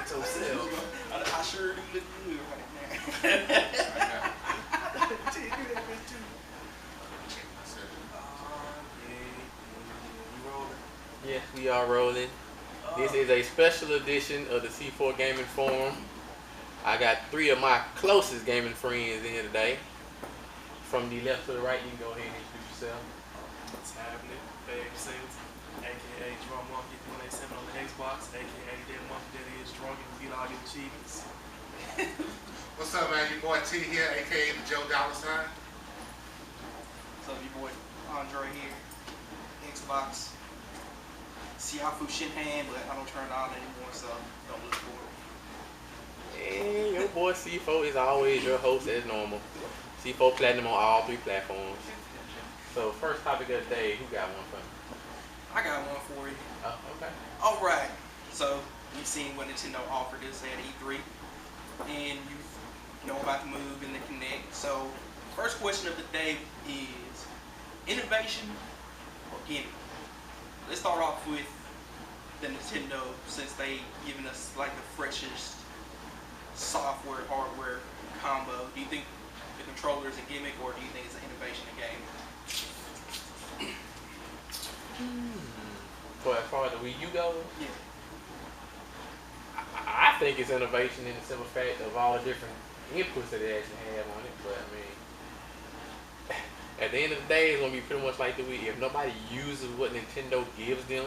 hurt yourself. I sure do look good right now. You rolling? Yes, we are rolling. This is a special edition of the C4 Gaming Forum. I got 3 of my closest gaming friends in here today. From the left to the right, you can go ahead and introduce yourself. What's happening? Dave Sings, aka Drum Monkey 187 on the Xbox, aka that monkey that is drunk and get all your achievements. What's up, man? Your boy T here, aka the Joe Dollar Sign. So your boy Andre here, Xbox. Siafu Shinhan, but I don't turn it on anymore, so don't look for it. And your boy C4 is always your host as normal. C4 Platinum on all 3 platforms. So first topic of the day, who got one for me? I got one for you. Oh, okay. All right. So you've seen what Nintendo offered us at E3, and you know about the move and the Kinect. So first question of the day is innovation or gimmick? Let's start off with the Nintendo, since they given us like the freshest software hardware combo. Do you think the controller is a gimmick, or do you think it's an innovation in game? So as far as the Wii U goes, Yeah. I think it's innovation in the simple fact of all the different inputs that they actually have on it. But I mean, at the end of the day, it's gonna be pretty much like the Wii. If nobody uses what Nintendo gives them,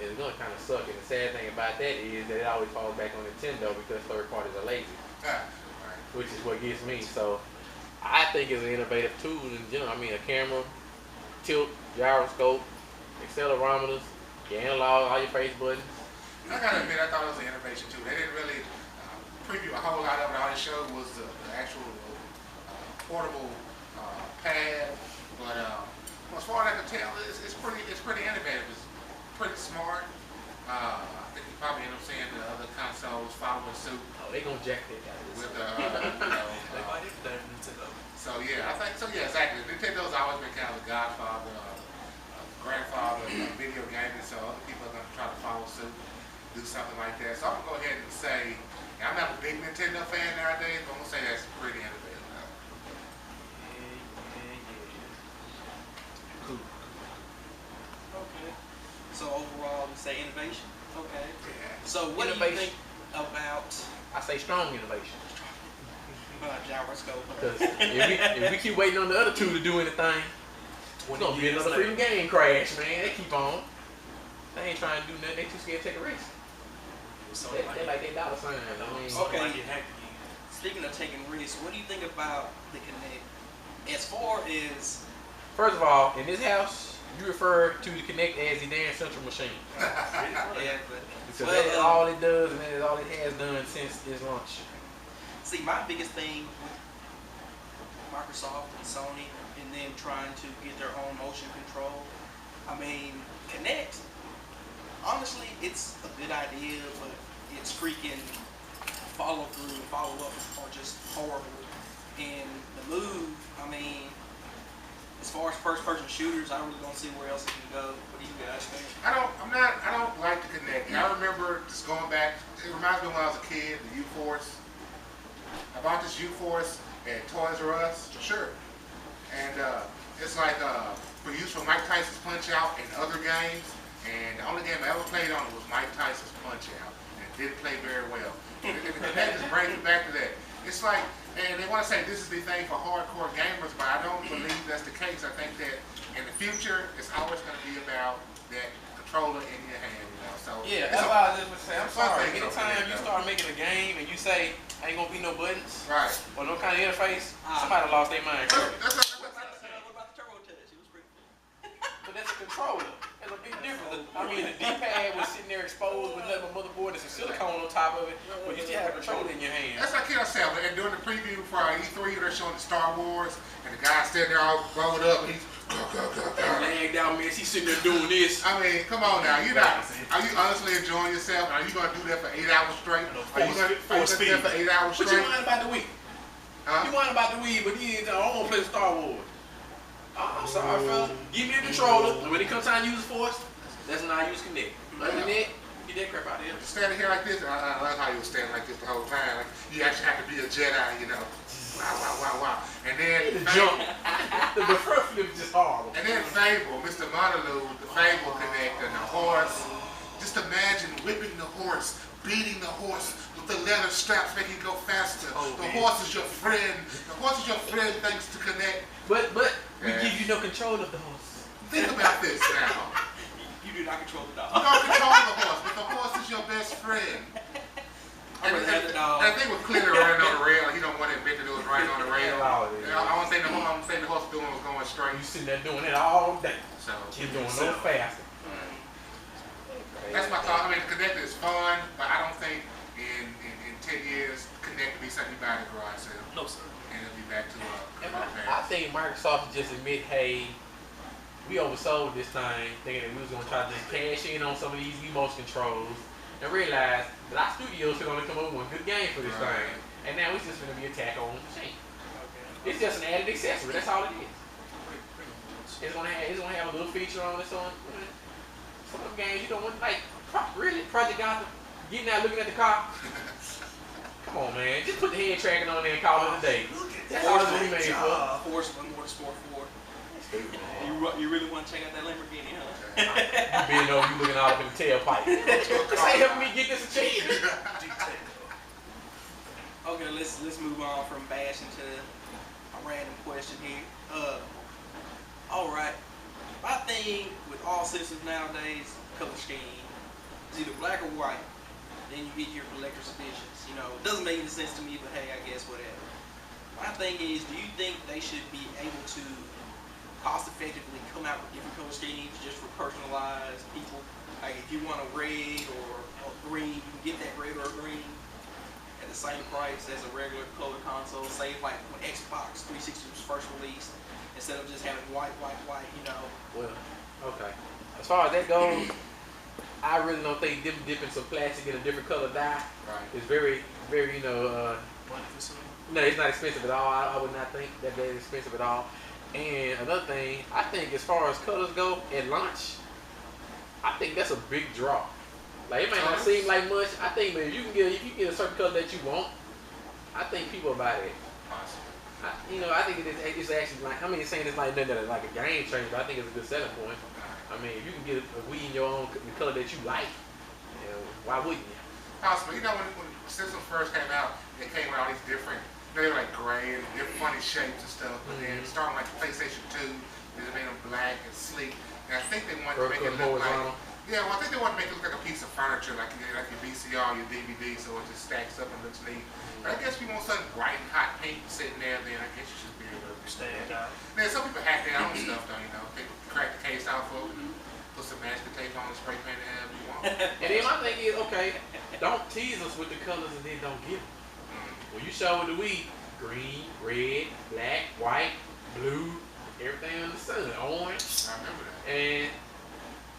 it's gonna kind of suck. And the sad thing about that is that it always falls back on Nintendo because third parties are lazy, which is what gets me. So I think it's an innovative tool in general. I mean, a camera, tilt, gyroscope, accelerometers, your analog, all your face buttons. I gotta admit, I thought it was an innovation too. They didn't really preview a whole lot of it. All they showed was the actual portable pad. But as far as I can tell, it's pretty innovative. It's pretty smart. I think you probably end up seeing the other consoles following suit Oh, they gonna jack that guy. with They might even done Nintendo. So yeah, I think so. Yeah, exactly. Nintendo's always been kind of the godfather, grandfather of video gaming. So other people are gonna try to follow suit, do something like that. So I'm gonna go ahead and say, I'm not a big Nintendo fan nowadays, but I'm gonna say that's pretty innovative. Cool. Okay. So overall, we say innovation. Okay. Yeah. So what do you Innovation. think about I say strong innovation. gyroscope? Because if we keep waiting on the other 2 to do anything, it's gonna be another freaking game crash, man. They keep on. They ain't trying to do nothing. They too scared to take a risk. So They like they dollar sign. I mean, Okay. Might get hacked again. Speaking of taking risks, what do you think about the Kinect? As far as first of all, in this house, you refer to the Kinect as the damn central machine. yeah, but Because that's all it does, and that is all it has done since its launch. see, my biggest thing with Microsoft and Sony and them trying to get their own motion control, I mean, Kinect, honestly, it's a good idea, but its freaking follow through and follow up are just horrible. And the move, I mean, as far as first person shooters, I really don't see where else it can go. What do you guys think? I don't like the Kinect. I remember just going back. It reminds me when I was a kid, the U-Force. I bought this U-Force at Toys R Us, for sure. And it's like for use for Mike Tyson's Punch Out and other games. And the only game I ever played on it was Mike Tyson's Punch Out, and it didn't play very well. And the Kinect just brings me back to that. It's like, and they want to say this is the thing for hardcore gamers, but I don't believe that's the case. I think that in the future, it's always going to be about that controller in your hand, you know. So Yeah, it's that's a- why I was just saying, I'm it's a fun sorry. thing, Anytime though, you start making a game and you say, ain't gonna be no buttons right. or no kind of interface, somebody lost their mind. That's What about the Turbo Touch? It was pretty cool. But that's a controller. There's a big difference. I mean, the D-pad was sitting there exposed with nothing but motherboard and some silicone on top of it, but you still have a controller in your hand. That's like I said, and during the preview for our E3, they're showing the Star Wars, and the guy standing there all rolled up, and he's Laying down, man, he's sitting there doing this. I mean, come on now, you're not. Are you honestly enjoying yourself? Are you gonna do that for 8 hours straight? Are you gonna do that for 8 hours What straight? you whining about the Wii? You whining about the Wii, but you ain't, I don't want to play Star Wars. Oh, I'm sorry, fella. Give me a controller, and when it comes time to use Force, that's when I use Kinect. Other than that, Get that crap out of here. But standing here like this, I love how you were standing like this the whole time. Like you actually have to be a Jedi, you know. Wow, wow, wow, wow. And then The jump. The front flip is just horrible. And then Fable, Mr. Montaloo, the Fable connector, the horse. Just imagine whipping the horse, beating the horse with the leather straps, making it go faster. The horse is your friend. The horse is your friend thanks to Connect. But we give you no control of the horse. Think about this now. You do not control the You dog. don't control the horse, but the horse is your best friend. I'm gonna have the dog. I think with Cleaner running on the rail, he don't want to admit that it was running on the rail. Oh, yeah. I'm saying the horse doing was going straight. You sitting there doing it all day. So You're doing no faster. that's my thought. I mean, the Connector is fun, but I don't think in 10 years, Connect will be something you buy at the garage sale. No, sir. And it'll be back to I think Microsoft just admit, hey, we oversold this thing, thinking that we was gonna try to just cash in on some of these emotion controls, and realize that our studios are gonna come up with one good game for this thing, and now it's just gonna be a tack on the machine. Okay. It's just an added accessory. That's all it is. It's gonna have a little feature on it. So some of the games you don't want, like really Project Gotham, getting out looking at the car. Come on, man, just put the head tracking on there and call it a day. That's all it's really made for. Force Motorsport 4. You really want to check out that Lamborghini, huh? You being over, you looking all up in the tailpipe. This ain't helping me get this achievement. Okay, let's move on from bashing to a random question here. All right. My thing with all systems nowadays, color scheme, is either black or white. Then you get your collector's editions. You know, it doesn't make any sense to me, but hey, I guess whatever. My thing is, do you think they should be able to cost effectively come out with different color schemes just for personalized people? Like if you want a red or a green, you can get that red or green at the same price as a regular color console. Say like when Xbox 360 was first released, instead of just having white, you know. Well, okay. As far as that goes, I really don't think dipping some plastic in a different color dye is very, very, no, it's not expensive at all. I would not think that is expensive at all. And another thing, I think as far as colors go at launch, I think that's a big draw. Like it might not seem like much. I think if you can get a certain color that you want, I think people will buy that. I think it's actually like, I mean, saying it's like nothing like a game changer, but I think it's a good selling point. I mean, if you can get a Wii in your own the color that you like, why wouldn't you? Possible. You know, when systems first came out, they came with all these different, they were like gray and different funny shapes and stuff. But then starting like PlayStation 2, they made them black and sleek. And I think they wanted to make it look like, I think they wanted to make it look like a piece of furniture, like your VCR, your DVD, so it just stacks up and looks neat. But I guess if you want something bright and hot pink sitting there, then I guess you should be able to stand out. Then some people hack their own stuff, though, you know. They crack the case out for it, put some masking tape on and spray paint it however you want. And then my thing is, okay, don't tease us with the colors and then don't give them. When you show with the Wii, green, red, black, white, blue, everything under the sun, orange. I remember that. And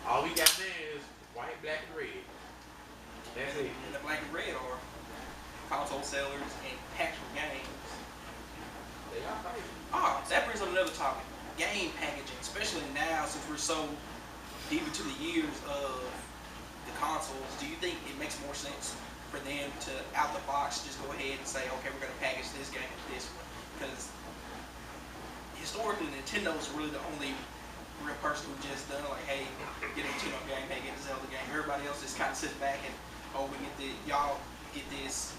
all we got there is white, black, and red. That's it. And the black and red are console sellers and packaged games. They are crazy. That brings up another topic. Game packaging, especially now since we're so deep into the years of the consoles. Do you think it makes more sense for them to, out the box, just go ahead and say, okay, we're going to package this game with this one? Because historically, Nintendo's really the only real person who just done like, hey, get a Nintendo game, hey, get a Zelda game. Everybody else just kind of sits back and, we get y'all get this,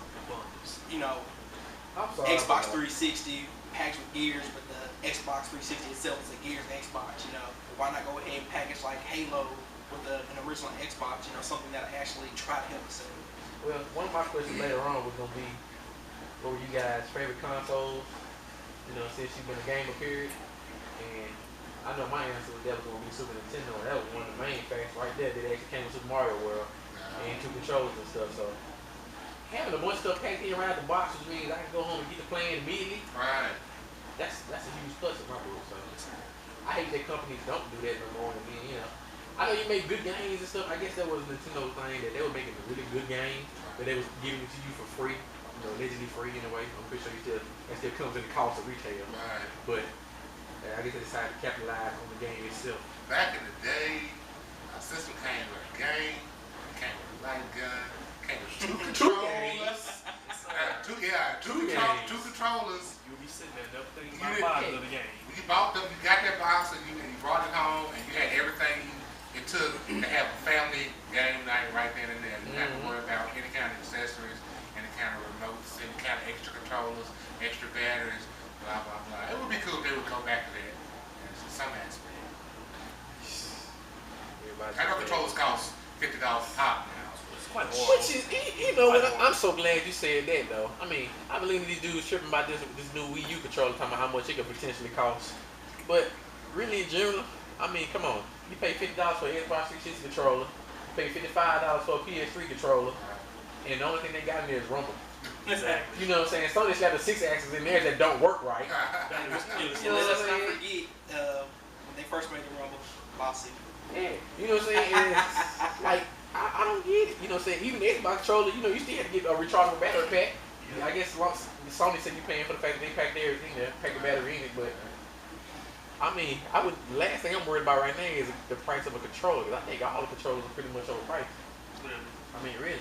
Xbox 360 packaged with Gears, but the Xbox 360 itself is a Gears Xbox, Why not go ahead and package like Halo with an original Xbox, something that actually try to help the sales? Well, one of my questions later on was going to be, what were you guys' favorite consoles, since you've been a gamer period? And I know my answer was that was going to be Super Nintendo, and that was one of the main facts right there that actually came with Super Mario World and two controllers and stuff. So having a bunch of stuff packed in around the box, which means I can go home and get the playing immediately. Right. That's a huge plus in my book. So I hate that companies don't do that no more. And then, I know you make good games and stuff. I guess that was a Nintendo thing, that they were making a really good game, but they was giving it to you for free, allegedly free in a way. I'm pretty sure that still comes in the cost of retail. Right. But I guess they decided to capitalize on the game itself. Back in the day, a system came with a game, it came with a light gun, came with two Two controllers. games. Two controllers. You'll be sitting there never thinking You about didn't- buying another game. When you bought them, you got that box and you brought it home and you had everything it took to have a family game night right then and there. You didn't have to worry about any kind of accessories, any kind of remotes, any kind of extra controllers, extra batteries, blah, blah, blah. It would be cool if they would go back to that in some aspect. I know controllers cost $50 a pop now. It's quite hard. Which is, you know what? I'm so glad you said that though. I mean, I believe these dudes tripping about this new Wii U controller, talking about how much it could potentially cost. But really, in general, I mean, come on. You pay $50 for an Xbox 360 controller. You pay $55 for a PS3 controller, and the only thing they got in there is Rumble. Exactly. You know what I'm saying? Sony just got the 6 axis in there that don't work right. That was killing You know Let's what not I'm forget when they first made the Rumble, lawsuit. Yeah, you know what I'm saying? And it's like, I don't get it. You know what I'm saying? Even the Xbox controller, you know, you still have to get a rechargeable battery pack. I guess Sony said you're paying for the fact that they packed everything there, pack the battery in it, but I mean, last thing I'm worried about right now is the price of a controller, because I think all the controllers are pretty much overpriced. I mean, really.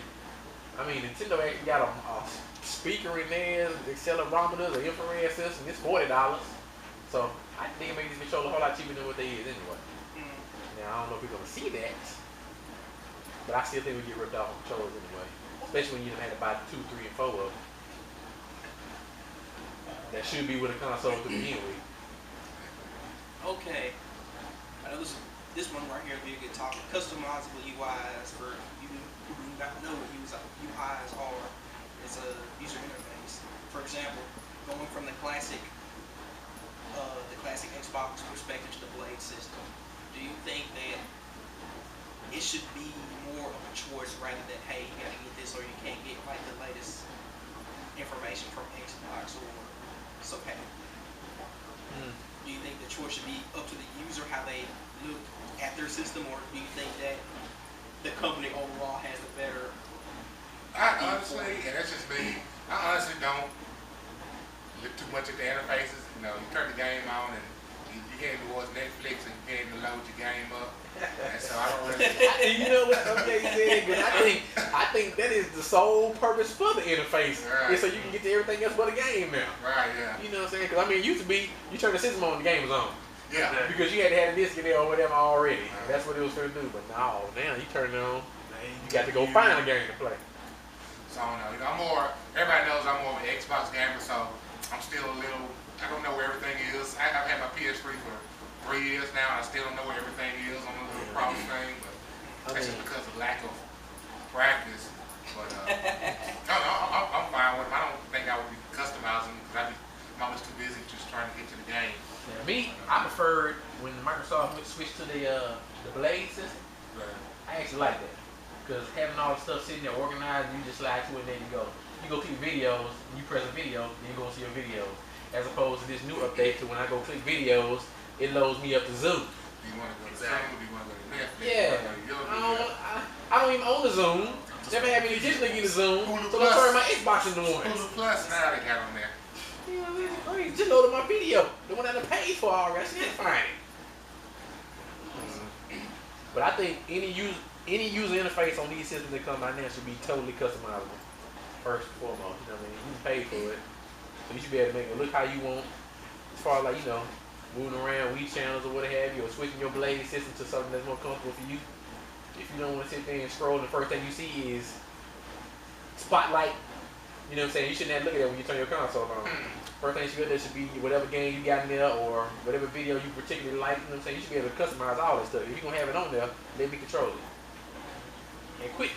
I mean, Nintendo actually got a speaker in there, accelerometers, an infrared system, it's $40. So I think it made these controllers a whole lot cheaper than what they is anyway. Now, I don't know if we're going to see that, but I still think we get ripped off on controllers anyway. Especially when you done had to buy 2, 3, and 4 of them. That should be with a console to begin with. Okay. I know this one right here would be a good topic. Customizable UIs for you who do not know what UIs are. It's a user interface. For example, going from the classic Xbox perspective to the Blade system, do you think that it should be more of a choice rather than, hey, you gotta get this or you can't get like the latest information from Xbox or so hey. Do you think the choice should be up to the user how they look at their system, or do you think that the company overall has a better? I honestly, and that's just me, I honestly don't look too much at the interfaces. You know, you turn the game on and you head towards Netflix and you head to load your game up. And so I don't really. You know what MJ said? Because I think that is the sole purpose for the interface. Right. Is so you can get to everything else but a game now. Right, yeah. You know what I'm saying? Because I mean, it used to be you turn the system on, the game was on. Yeah. Because you had to have a disc in there or whatever already. That's what it was going to do. But now you turn it on, you got to go find a game to play. So I don't know. I'm more, everybody knows I'm more of an Xbox gamer, so I'm still a little, I don't know where everything is. I've had my PS3 for 3 years now, and I still don't know where everything is on the little cross thing, but that's just because of lack of practice. But no, I'm fine with them. I don't think I would be customizing because I'm always too busy just trying to get to the game. Now, me, I preferred when Microsoft switched to the Blade system. But, I actually like that. Because having all the stuff sitting there organized, you just slide to it and there you go. You go click videos, and you press a video, and you go see your videos. As opposed to this new update to when I go click videos, it loads me up to Zoom. do you want to go to Zoom? Do you want to go to Netflix? Yeah. Do you want to go to I don't even own the Zoom. Never had any intention to get a Zoom. Hulu So Plus. I turn my Xbox into one. Hulu Plus? Now they got on there. You know, this is crazy. Just loaded my video. The one that I paid for already. I still find it. But I think any user interface on these systems that come by now should be totally customizable. First and foremost, you know what I mean? You pay for it. So you should be able to make it look how you want. As far as like, you know, moving around Wii channels or what have you, or switching your Blade system to something that's more comfortable for you. If you don't want to sit there and scroll and the first thing you see is Spotlight, you know what I'm saying? You shouldn't have to look at that when you turn your console on. First thing you should there should be whatever game you got in there or whatever video you particularly like, you know what I'm saying? You should be able to customize all that stuff. If you're going to have it on there, let me control it. And quit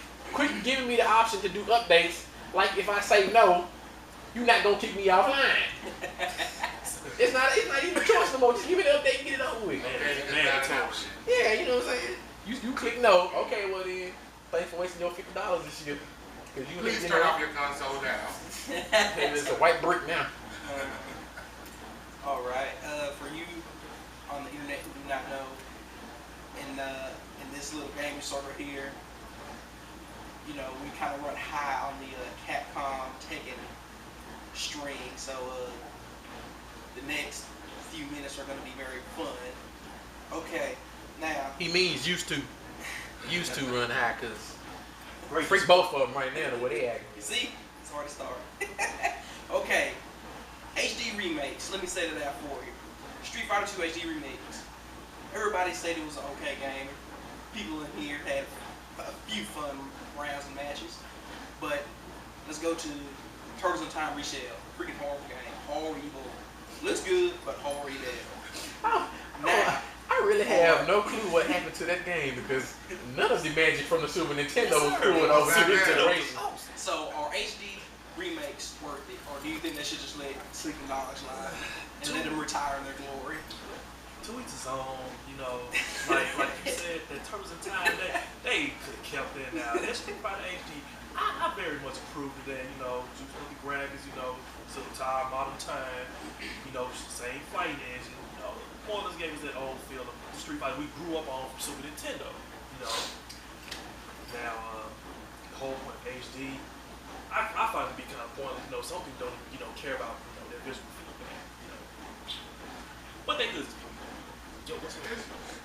giving me the option to do updates. Like if I say no, you're not going to kick me offline. It's not even a choice no more. Just give me the update and get it over with. Yeah, you know what I'm saying? You click no. Okay, well then, thanks for wasting your $50 this year. Please turn off your console now. It's a white brick now. All right. For you on the internet who do not know, in this little gaming server here, you know, we kind of run high on the Capcom Tekken string. So the next few minutes are going to be very fun. Okay. Now. He means used to run high, cause great. Freak both of them right now the way they acting. You see? It's hard to start. Okay. HD remakes. Let me say that out for you. Street Fighter 2 HD remakes. Everybody said it was an okay game. People in here had a few fun rounds and matches. But let's go to Turtles in Time Reshell. Freaking horrible game. Horrible. Looks good, but horrible. Now, I really have no clue what happened to that game because none of the magic from the Super Nintendo was pulled over to this generation. so are HD remakes worth it, or do you think they should just let Sleeping Dogs lie and let them retire in their glory? To each his own, you know, like you said, the Turtles in Time, they could have kept that now. That Street Fighter HD, I very much approve of that, you know, just look at graphics, you know, Silver Time, Modern Time, you know, same fighting engine, you know. More of this game is that old feel of Street Fighter we grew up on from Super Nintendo, you know. Now, the whole point of HD, I find it to be kind of pointless, you know, some people don't, you know, care about, you know, their visual feedback, you know. But they good. Yo, what's it?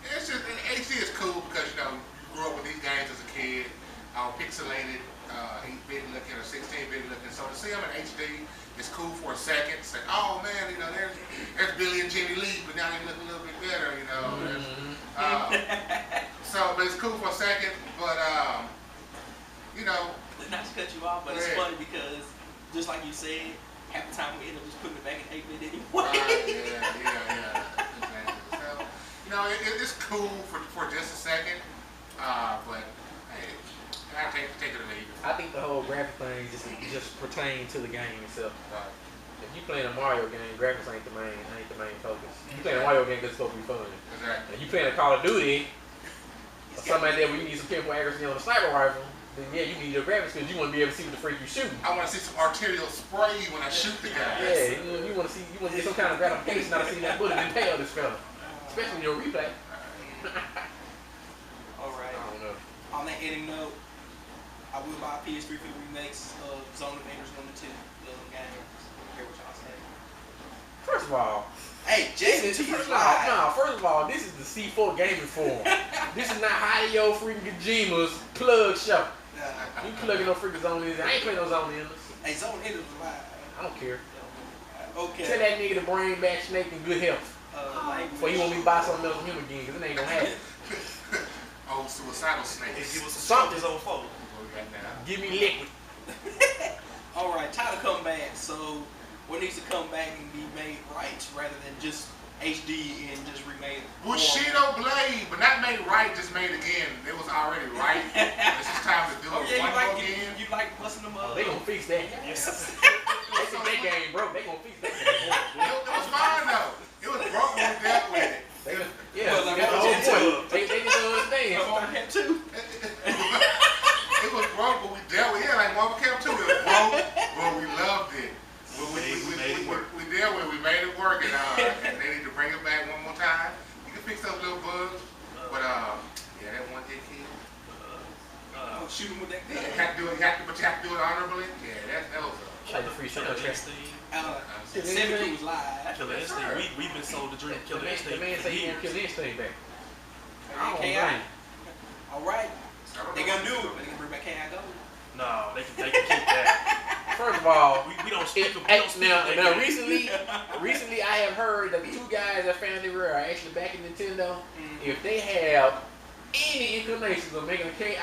It's just HD is cool because you know you grew up with these games as a kid, all pixelated, 8-bit looking or 16-bit looking. So to see them in HD is cool for a second. It's like, oh man, you know, there's Billy and Jimmy Lee, but now they look a little bit better, you know. But it's cool for a second. But you know, not to cut you off, but it's funny because just like you said, half the time we end up just putting it back in 8-bit anyway. Yeah. So, you know, it's cool for just a second, but hey, I take it or leave it. I think the whole graphic thing just pertains to the game itself. If you playing a Mario game, graphics ain't the main focus. You playing a Mario game that's supposed to be fun. Exactly. If you playing a Call of Duty, or something like that where you need some pinpoint accuracy on the sniper rifle, then yeah, you need your graphics because you want to be able to see what the freak you shooting. I want to see some arterial spray when I shoot the guy. Yeah, you want to get some kind of gratification out of seeing that bullet impale this fella, especially in your replay. All right. I don't know. On that ending note, I will buy PS3 for the remakes of Zone of Enders 1 and 2. Little games. Hear what y'all say. First of all, hey, Jason, first of all, this is the C4 Gaming Forum. This is not Hideo freaking Kojima's plug show. You plugging no freaking Zone Enders. I ain't playing no Zone Enders. Hey, Zone Enders is live. I don't care. Okay. Tell that nigga to bring back Snake in good health. Before you want me to buy something else from him again, because it ain't gonna happen. Oh, suicidal snakes. Give us something on phone. Give me liquid. All right, time to come back. So, what needs to come back and be made right rather than just HD and just remade? Bushido Blade, but not made right, just made again. It was already right. It's just time to do it one more again. You like busting them up? They gonna fix that. Yes. They think that game broke. They gonna fix that game. It was fine though. It was broke when we dealt with it. Yeah, Well, like that's the whole Marvel point. They just don't understand. Marvel too. It was broke, but we dealt with it like Marvel Camp 2. It was broke, but we loved it. We dealt with it. We made it work, and they need to bring it back one more time. You can fix those little bugs, but yeah, that one hit kid. Shoot him with that Yeah, gun. you have to do it honorably. Yeah, that was Like the free Killer soundtrack. Instinct. 70 was live. Killer Instinct. We've been sold the dream of Killer The Instinct man for say he years. won't kill anything back. I don't KI. blame. All right. They gonna do it. They gonna bring back KI Gold. No, they can keep that. First of all, We don't speak of now recently I have heard that the two guys that found it rare are actually back in Nintendo. If they have any inclinations of making a KI,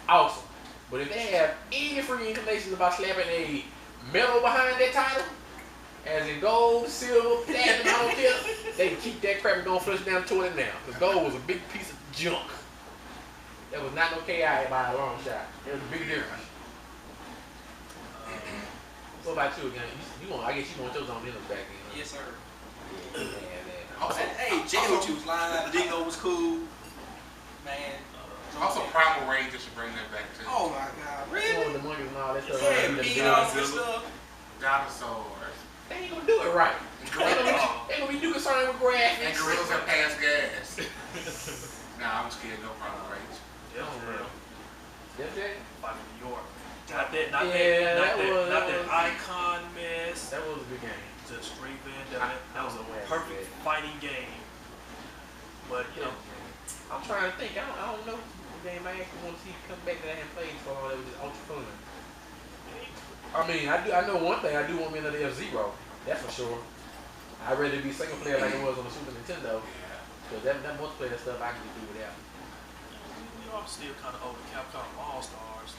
awesome. But if they have any free inclinations about slapping a medal behind that title, as in gold, silver, platinum, I don't care, they can keep that crap and go flush down to it now. Because gold was a big piece of junk. That was not no KI by a long shot. There was a big difference. What about you again? I guess you want those on Linux back then. Huh? Yes, sir. Also, Hey, J-Ho2 was live. Dingo was cool. Man. Also, Primal Rage should bring that back too. Oh my God, All really? the monkeys and all that stuff. Yeah, They Enos and stuff. Dinosaurs. ain't gonna do it right. They gonna be too concerned with And graphics. gorillas have passed gas. Nah, I'm scared. No Primal Rage. Yeah, for real. Yes, Jay? Fighting New York. Not Yeah, that was- icon mess. That was a good game. Just straight Vendetta. That was a I- perfect fighting game. But you know, I'm trying to think. I don't know. game I actually want to see come back that I haven't played for long. That was just ultra fun. I mean, I know one thing. I do want me another F-Zero. That's for sure. I'd rather be single player like it was on the Super Nintendo. Because that multiplayer stuff I can get through without. We are still kind of over Capcom All Stars,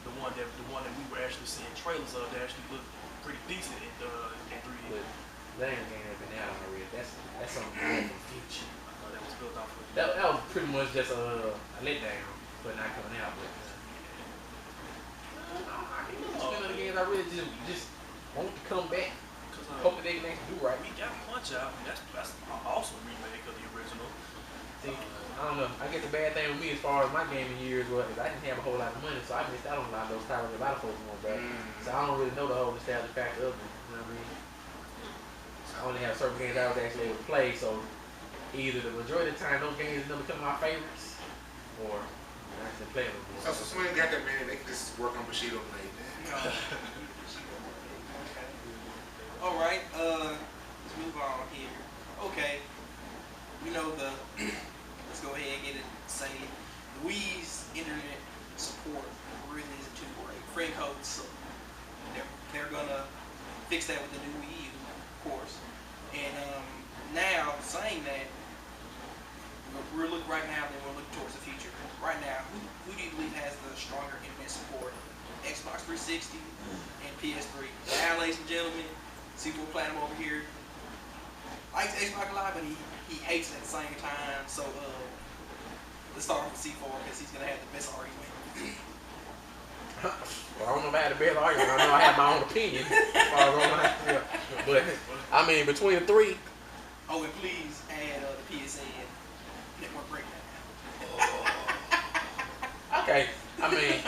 the one that we were actually seeing trailers of that actually looked pretty decent in 3D. But that ain't a game that's been out already. That's something from the future. I thought that was built off of That was pretty much just a letdown for not coming out. But I think it's one of the games I really just want to come back. Hope that they can actually do right. We got Punch Out, and that's an awesome remake of the original. See, I don't know. I guess the bad thing with me as far as my gaming years was I didn't have a whole lot of money, so I missed out on a lot of those titles that a lot of folks want back. So I don't really know the whole nostalgia factor of them. You know what I mean? I only have certain games I was actually able to play, so either the majority of the time those games never become my favorites, or I actually play them. So somebody got that many, they can just work on Bushido Blade. All right, let's move on here. Okay, we know let's go ahead and get it say Wii's internet support really isn't too great. Friend codes, they're gonna fix that with the new Wii U, of course. And now saying that, we're looking right now, then we're looking towards the future. Right now, who do you believe has the stronger internet support? Xbox 360 and PS3. Now, ladies and gentlemen, C4 Platinum over here likes Xbox Live, but he hates it at the same time. So let's start with C4 because he's gonna have the best argument. Well, I don't know about the best argument. I know I have my own opinion as far as online. But I mean, between the three. Oh, and please add the PSN network breakdown. Okay, I mean,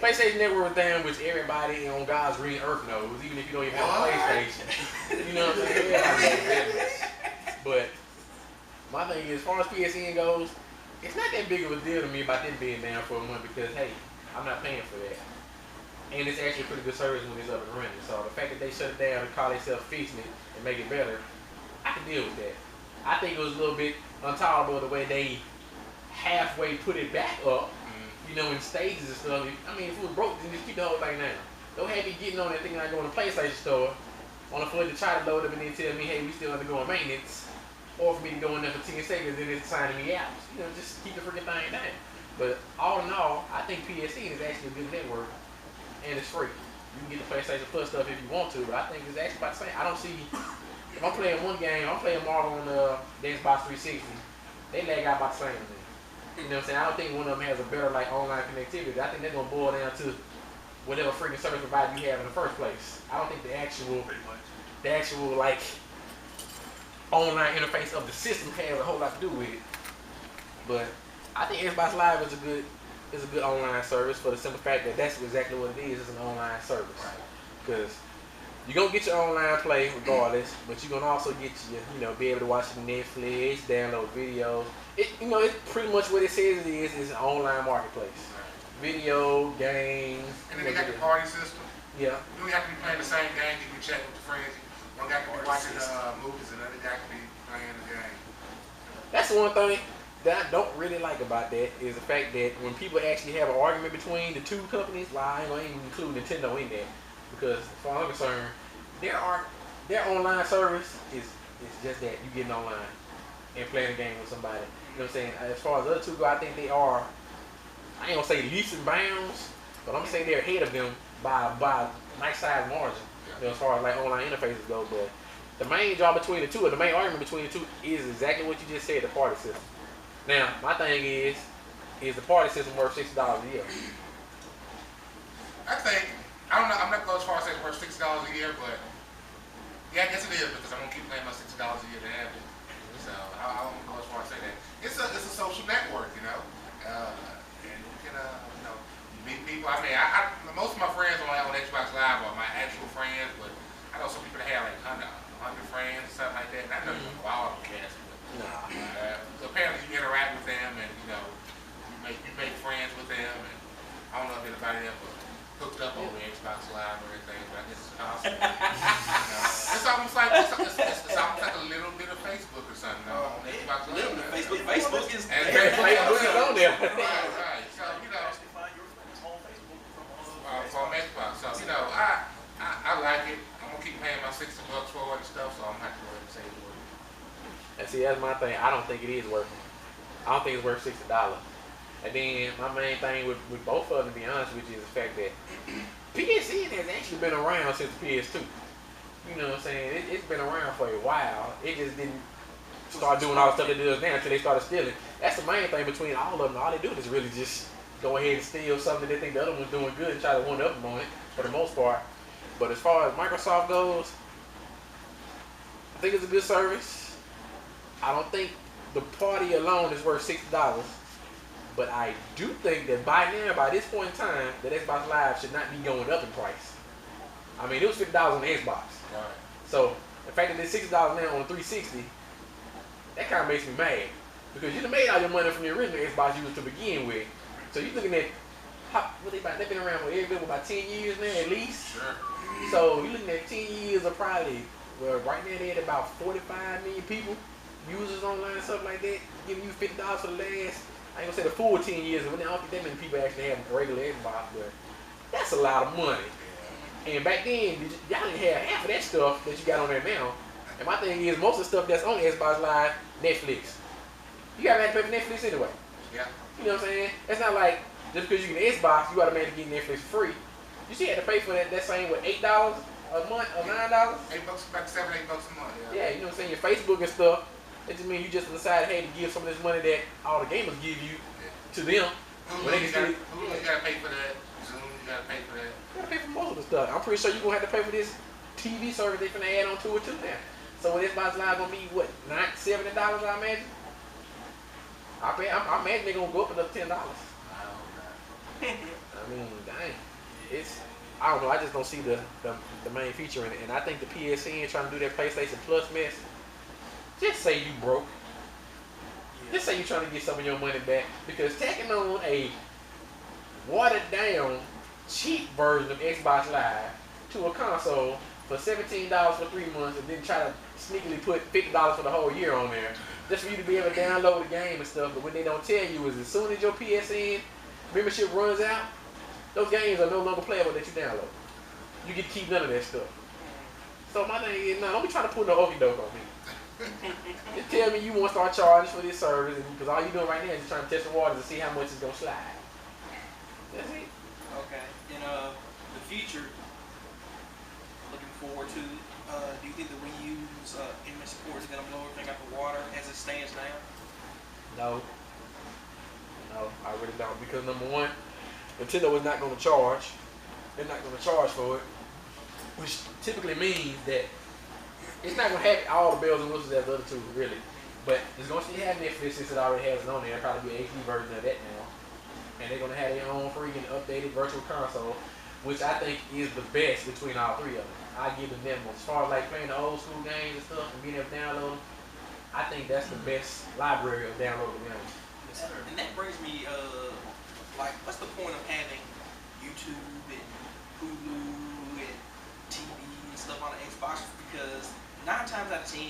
PlayStation Network was down, which everybody on God's green earth knows, even if you don't even have a PlayStation. You know what I'm saying? Everybody knows that. But my thing is, as far as PSN goes, it's not that big of a deal to me about them being down for a month because, hey, I'm not paying for that. And it's actually a pretty good service when it's up and running. So the fact that they shut it down and call themselves fixing it and make it better, I can deal with that. I think it was a little bit intolerable the way they halfway put it back up. You know, in stages and stuff. I mean, if it was broke, then just keep the whole thing down. Don't have me getting on that thing like going to the PlayStation store, on the foot to try to load up and then tell me, hey, we still undergoing maintenance, or for me to go in there for 10 seconds and it's signing me out. You know, just keep the freaking thing down. But all in all, I think PSN is actually a good network, and it's free. You can get the PlayStation Plus stuff if you want to, but I think it's actually about the same. I don't see, if I'm playing one game, I'm playing Marvel on the Xbox 360, they lag out about the same thing. You know what I'm saying? I don't think one of them has a better like online connectivity. I think they're gonna boil down to whatever freaking service provider you have in the first place. I don't think the actual like online interface of the system has a whole lot to do with it. But I think Xbox Live is a good online service for the simple fact that that's exactly what it is. It's an online service. Because you're gonna get your online play regardless, but you're gonna also get your, be able to watch Netflix, download videos. It's pretty much what it says it is an online marketplace. Video, games. And then they got the party system. Yeah. You don't have to be playing the same game. You can chat with your friends. One guy can be watching movies, another guy can be playing the game. That's one thing that I don't really like about that is the fact that when people actually have an argument between the two companies, well, I ain't gonna even include Nintendo in that. Because as far as I'm concerned, their online service is just that, you getting online and playing a game with somebody. You know what I'm saying? As far as the other two go, I think they are, I ain't gonna say leaps and bounds, but I'm saying they're ahead of them by a nice size margin. As far as like online interfaces go. But the main draw between the two, or the main argument between the two, is exactly what you just said, the party system. Now, my thing is the party system worth $60 a year? I think, I don't know, I'm not going as far as saying it's worth $60 a year, but yeah, I guess it is because I'm gonna keep paying my $60 a year to have it. So I don't go as far as say that. It's a social network, and you can meet people. I mean, most of my friends on Xbox Live are my actual friends, but I know some people that have like 100 friends or something like that. And I know you don't go all of them cats, but apparently you interact with them, and you make friends with them, and I don't know if anybody ever hooked up over Xbox Live or anything, but I guess it's possible. It's almost like a little bit of Facebook or something. On Xbox Live. Facebook is Facebook is on there. see, that's my thing. I don't think it is worth it. I don't think it's worth $60. And then my main thing with both of them, to be honest with you, is the fact that PSN has actually been around since the PS2. You know what I'm saying? It's been around for a while. It just didn't start doing all the stuff that it does now until they started stealing. That's the main thing between all of them. All they do is really just go ahead and steal something they think the other one's doing good and try to one-up them on it for the most part. But as far as Microsoft goes, I think it's a good service. I don't think the party alone is worth $60. But I do think that by now, by this point in time, that Xbox Live should not be going up in price. I mean, it was $50 on the Xbox. Right. So the fact that it's $60 now on 360, that kind of makes me mad. Because you done made all your money from the original Xbox you was to begin with. So you're looking at, they've been around for every about 10 years now at least. Sure. So you're looking at 10 years of probably, well, right now they're at about 45 million people, users online and stuff like that, giving you $50 for the last, I ain't gonna say the full 10 years, but I don't think that many people actually have a regular Xbox, but that's a lot of money. And back then, y'all didn't have half of that stuff that you got on there now. And my thing is, most of the stuff that's on Xbox Live, Netflix. You gotta have to pay for Netflix anyway. Yeah. You know what I'm saying? It's not like just because you get Xbox, you automatically get Netflix free. You still have to pay for that same, what, $8 a month or $9? $8, about $7, $8 a month. Yeah, you know what I'm saying? Your Facebook and stuff. It just means you just decided, hey, to give some of this money that all the gamers give you to them. Hulu, When they you can gotta, still, Hulu, you gotta pay for that. Zoom, you gotta pay for that. you gotta pay for most of the stuff. I'm pretty sure you're gonna have to pay for this TV service they're gonna add on to it too now. So when Xbox Live gonna be what, $70, I imagine? I imagine they're gonna go up another $10. I mean, dang. I don't know, I just don't see the main feature in it. And I think the PSN trying to do that PlayStation Plus mess, just say you broke. Just say you're trying to get some of your money back. Because tacking on a watered down, cheap version of Xbox Live to a console for $17 for 3 months and then try to sneakily put $50 for the whole year on there, just for you to be able to download the game and stuff. But what they don't tell you is as soon as your PSN membership runs out, those games are no longer playable that you download. You get to keep none of that stuff. So my thing is, no, don't be trying to put no okey doke on me. Just tell me you want to start charging for this service, because all you're doing right now is just trying to test the waters and see how much it's going to slide. That's it. Okay. In the future, looking forward to, do you think the Wii U's image support is going to blow everything out the water as it stands now? No. No, I really don't. Because number one, Nintendo is not going to charge. They're not going to charge for it, which typically means that it's not going to have all the bells and whistles as the other two, really. But it's going to still have Netflix since it already has it on there. It'll probably be an HD version of that now. And they're going to have their own freaking updated virtual console, which I think is the best between all three of them. I give them that one. As far as like playing the old school games and stuff and being able to download them, I think that's the best library of downloading games. Yes, sir. And that brings me, like, what's the point of having YouTube and Hulu and TV and stuff on the Xbox? Because 9 times out of 10,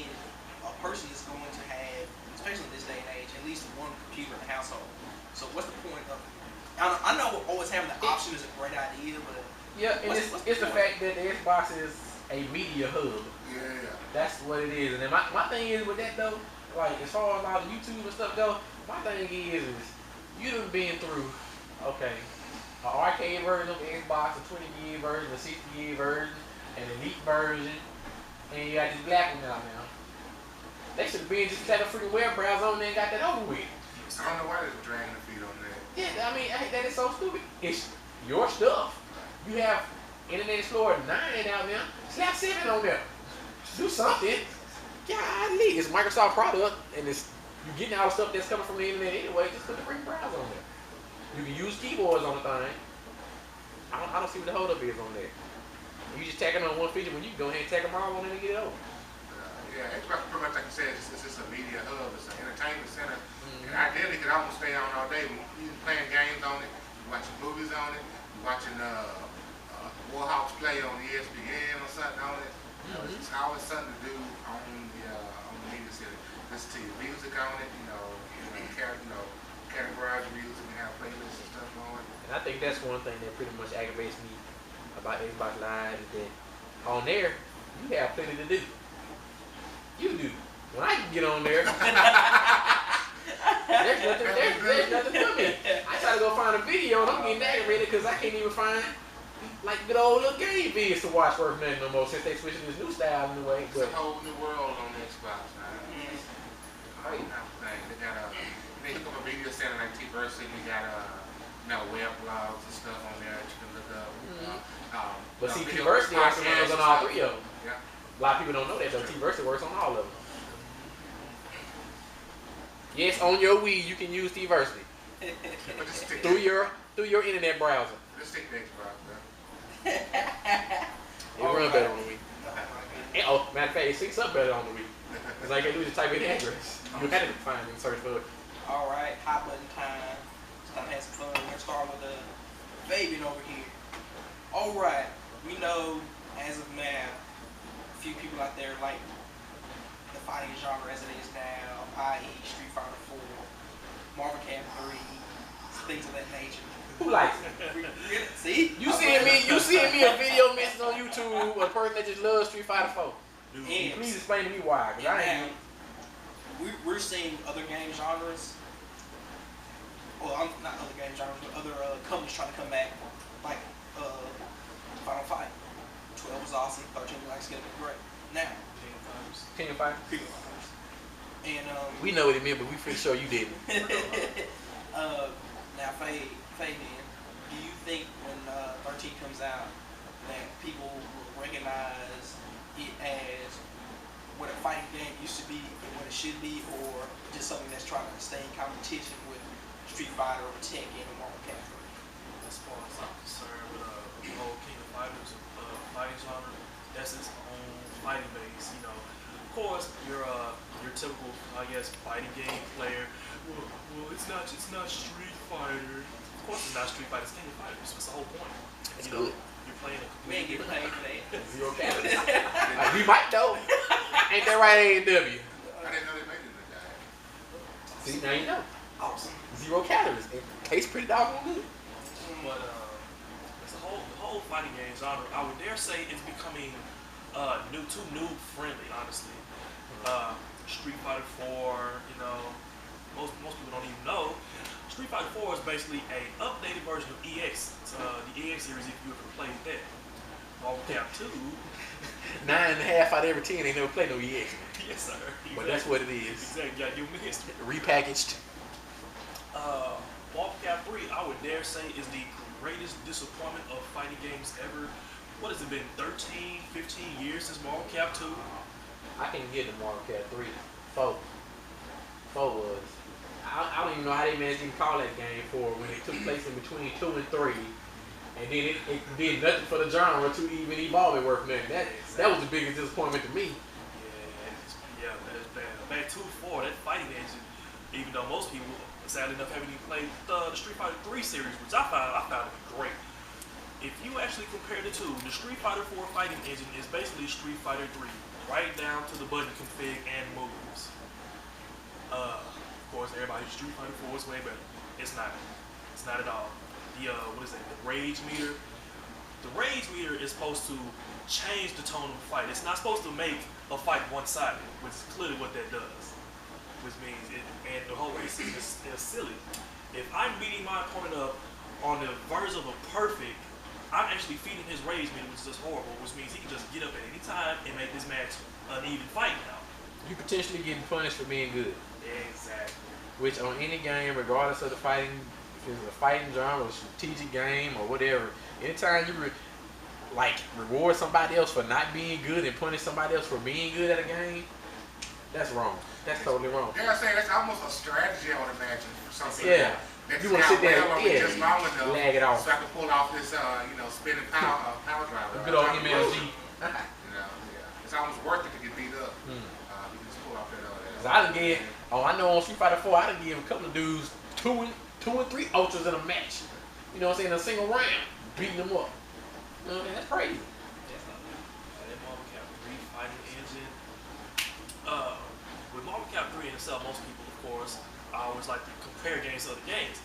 a person is going to have, especially in this day and age, at least one computer in the household. So what's the point of it? I know always having the option is a great idea, but yeah, and it's the fact that the Xbox is a media hub. Yeah. That's what it is. And then my thing is with that though, like as far as all the YouTube and stuff go, my thing is you done been through, okay, an arcade version of the Xbox, a 20 gig version, a 60 gig version, an elite version, and you got this black one out now. They should have been just had a freaking web browser on there and got that over with. I don't know why they're dragging the feet on that. Yeah, I mean, that is so stupid. It's your stuff. You have Internet Explorer 9 out there. Slap 7 on there. Do something. Golly, it's a Microsoft product, and you're getting all the stuff that's coming from the internet anyway. Just put the freaking browser on there. You can use keyboards on the thing. I don't see what the hold up is on that. You just tacking on one feature when you can go ahead and tack them all on there and get it over. Yeah, Xbox pretty much like you said, it's just a media hub, it's an entertainment center. And ideally, you could almost stay on all day. You're playing games on it, you're watching movies on it, you're watching Warhawks play on ESPN or something on it. You know, it's always something to do on the media center. Listen to your music on it, categorize your music and have playlists and stuff on it. And I think that's one thing that pretty much aggravates me about Xbox Live is that on there, you have plenty to do. You do. when I can get on there, there's nothing for me. I try to go find a video and I'm getting aggravated because I can't even find like good old little game vids to watch worth nothing no more since they switching this new style in the way. It's a whole new world on the Xbox, man. They got they hook up a video center like T-Versity. We got web blogs and stuff on there that you can look up. But see, T-Versity also runs on all three of them. Yeah. A lot of people don't know that though. T-Versity works on all of them. Yes, on your Wii you can use T-Versity But just stick through your internet browser. Just stick to Xbox, man. It runs better on the Wii. And, oh, matter of fact, it syncs up better on the Wii. Because all you gotta do is just type in the address. You had to find it and search for it. Alright, hot button time. It's time to have some fun. We're gonna start with Fabian over here. Alright, we know as of now, a few people out there like the fighting genre as it is now, i.e. Street Fighter 4, Marvel Cap 3, things of that nature. Who likes it? See? You seeing me a video message on YouTube of a person that just loves Street Fighter 4. And Please explain to me why, because I ain't. We're seeing other game genres. Well, not other game genres, but other companies trying to come back, like Final Fight. 12 was awesome. 13 likes getting great. Now, King of Fighters? and We know what it meant, but we pretty sure you didn't. now, Fabian, do you think when 13 comes out that people will recognize it as what a fighting game used to be and what it should be, or just something that's trying to stay in competition with Street Fighter or Tekken and Marvel Cap? As far as I'm concerned, with the whole King of Fighters fighting genre, that's its own fighting base. You know, of course, your typical, I guess, fighting game player. Well, it's not Street Fighter. Of course, it's not Street Fighter. It's King of Fighters. That's the whole point. That's You know, good. you're playing a We ain't getting paid for that. Zero calories. We might though. Ain't that right, A&W? I didn't know they made it like that. See, now you know. Awesome. Zero calories. It tastes pretty doggone good. But it's the whole fighting game genre, I would dare say it's becoming too noob friendly, honestly. Street Fighter 4, you know, most people don't even know. Street Fighter 4 is basically a updated version of EX. The EX series, if you ever played that. Marvel Cap 2. 9.5 out of every 10 ain't never played no EX. Yes, sir. But that's what it is. Exactly. Yeah, you missed it. Repackaged. Marvel Cap 3, I would dare say, is the greatest disappointment of fighting games ever. What has it been, 13, 15 years since Marvel Cap 2? I can get the Marvel Cat 3. 4 was. I don't even know how they managed to call that game for when it took place in between 2 and 3. And then it did nothing for the genre to even evolve it worth nothing. That was the biggest disappointment to me. Yeah, that is bad. Back 2-4, that fighting engine, even though most people, sadly enough, haven't even played the Street Fighter 3 series, which I found to be great. If you actually compare the two, the Street Fighter 4 fighting engine is basically Street Fighter 3, right down to the button config and moves. Of course, everybody, Street Fighter 4 is way better. It's not. It's not at all. The the rage meter. The rage meter is supposed to change the tone of the fight. It's not supposed to make a fight one-sided, which is clearly what that does. Which means and the whole race is silly. If I'm beating my opponent up on the verge of a perfect, I'm actually feeding his rage meter, which is just horrible, which means he can just get up at any time and make this match an even fight now. You potentially getting punished for being good. Exactly. Which on any game, regardless of the fighting, if it's a fighting genre or strategic game or whatever, anytime you reward somebody else for not being good and punish somebody else for being good at a game, that's wrong. That's totally wrong. Yeah, I say that's almost a strategy, I would imagine, for some people. Yeah. That's You want to sit there well, and just long enough lag it off. so I can pull off this, spinning power driver. Good old MLG. It's almost worth it to get beat up. You can just pull off that. I done gave, I know on Street Fighter 4, I done gave a couple of dudes 2 and 3 ultras in a match. You know what I'm saying? In a single round, beating them up. You know what I mean? That's crazy. That Marvel Cap 3 fighting engine. With Marvel Cap 3 in itself, most people, of course, I always like to compare games to other games.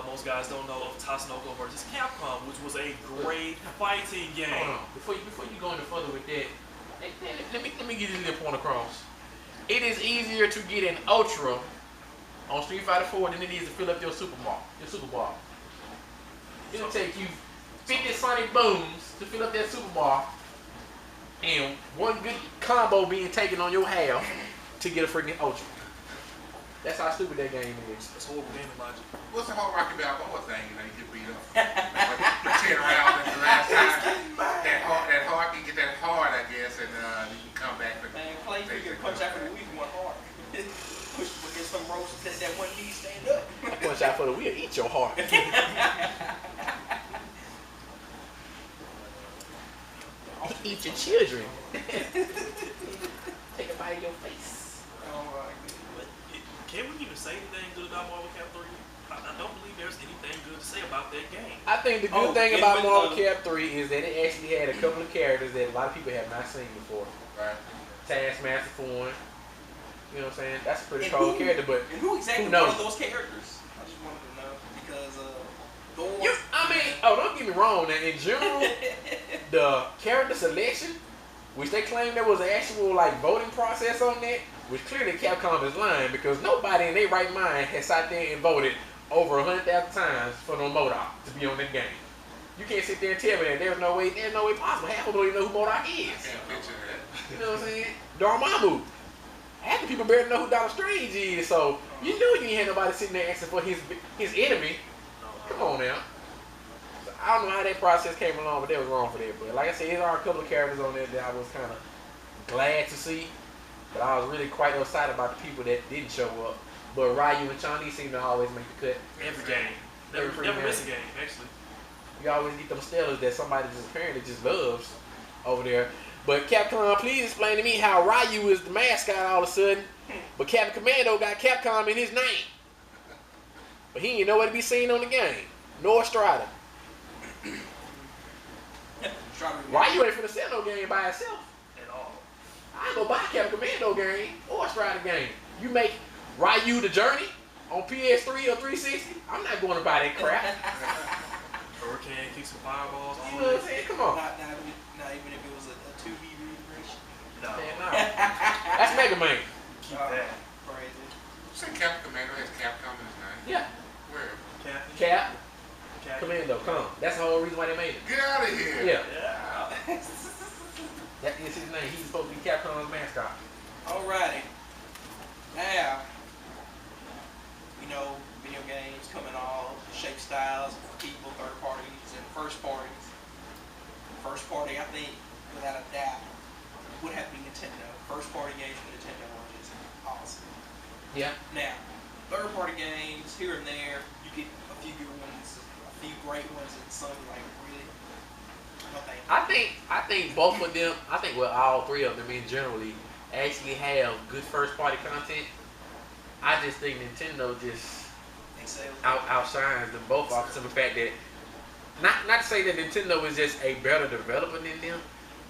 Most guys don't know of Tatsunoko versus Capcom, which was a great fighting game. Hold on. Before you go any further with that, let me get this little point across. it is easier to get an Ultra on Street Fighter 4 than it is to fill up your Super Bar. It'll take you 50 Sonic Booms to fill up that Super Bar, and one good combo being taken on your half to get a freaking Ultra. That's how stupid that game is. It's horrible gaming logic. What's the whole Rocky Balboa thing? You know, you get beat up. Like, 10 rounds at the last time. That hard can get that hard, I guess, and you can come back. Man, play figure punch out for the weak one hard. Push against some ropes and let that one knee stand up. Punch out for the wheel, eat your heart. Eat your children. Take a bite of your face. Oh my But can we even say anything good about Marvel Cap 3? I don't believe there's anything good to say about that game. I think the good thing about Marvel Cap 3 is that it actually had a couple of characters that a lot of people have not seen before. Right. Taskmaster for one. You know what I'm saying? That's a pretty cool character, but and who exactly who one knows? of those characters? I just wanted to know because Thor. Don't get me wrong. Now, in general, the character selection, which they claim there was an actual like voting process on that, which clearly Capcom is lying because nobody in their right mind has sat there and voted over 100,000 times for no MODOK to be on that game. You can't sit there and tell me that there's no way possible. Half of them don't even know who MODOK is. I can't picture that. You know what I'm saying? Dormammu. Half the people barely know who Doctor Strange is, so you knew you ain't had nobody sitting there asking for his enemy. Come on now. So I don't know how that process came along, but they was wrong for that. But like I said, there are a couple of characters on there that I was kind of glad to see, but I was really quite excited about the people that didn't show up. But Ryu and Chun-Li seem to always make the cut. Every game. Never miss a game, actually. You always get them stellars that somebody just apparently just loves over there. But Capcom, please explain to me how Ryu is the mascot all of a sudden, but Captain Commando got Capcom in his name. But he ain't nowhere to be seen on the game. Nor Strider. Ryu ain't finna sell no game by itself. At all. I ain't gonna buy a Captain Commando game or a Strider game. You make Ryu the Journey on PS3 or 360, I'm not going to buy that crap. Hurricane, kick some fireballs. You know what I'm saying? Come on. Not even if it was a 2B version. No. Man, no. That's Mega Man. Keep that. Crazy. You say Captain Commando has Capcom in his name? Yeah. Where? Cap. Cap. Commando, come. That's the whole reason why they made it. Get out of here. Yeah. Yeah. That is his name. He's supposed to be Capcom's mascot. Alrighty. Now, you know, video games come in all shape styles, people, third parties, and first parties. First party, I think, without a doubt, would have to be Nintendo. First party games from Nintendo are just awesome. Yeah. Now, third party games, here and there, you get a few good ones, a few great ones, and some like really, no thank you. I think both of them, all three of them in generally actually have good first party content. I just think Nintendo just outshines them both off the fact that, not to say that Nintendo is just a better developer than them,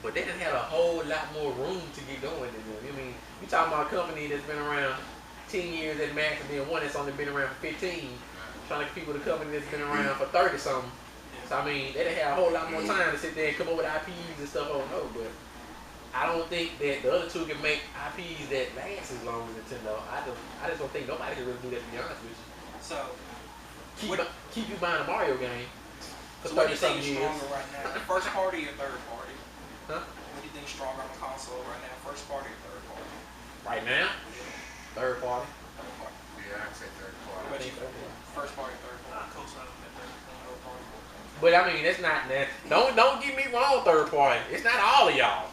but they done had a whole lot more room to get going than them. I mean, you talking about a company that's been around 10 years at max, and then one that's only been around for 15, trying to compete with a company that's been around for 30 something. So I mean, they done had a whole lot more time to sit there and come up with IPs and stuff. I don't know, but I don't think that the other two can make IPs that last as long as Nintendo. I just don't think nobody can really do that, to be honest with you. So, Keep you buying a Mario game for so what do 30 you think something is years. stronger right now? First party or third party? Huh? What do you think is stronger on the console right now? First party or third party? Right now, third party. Third party. Yeah, I'd say third What party. about you? First party, third party. I co-sign on that third party. But I mean, that's not that. Don't get me wrong, third party. It's not all of y'all.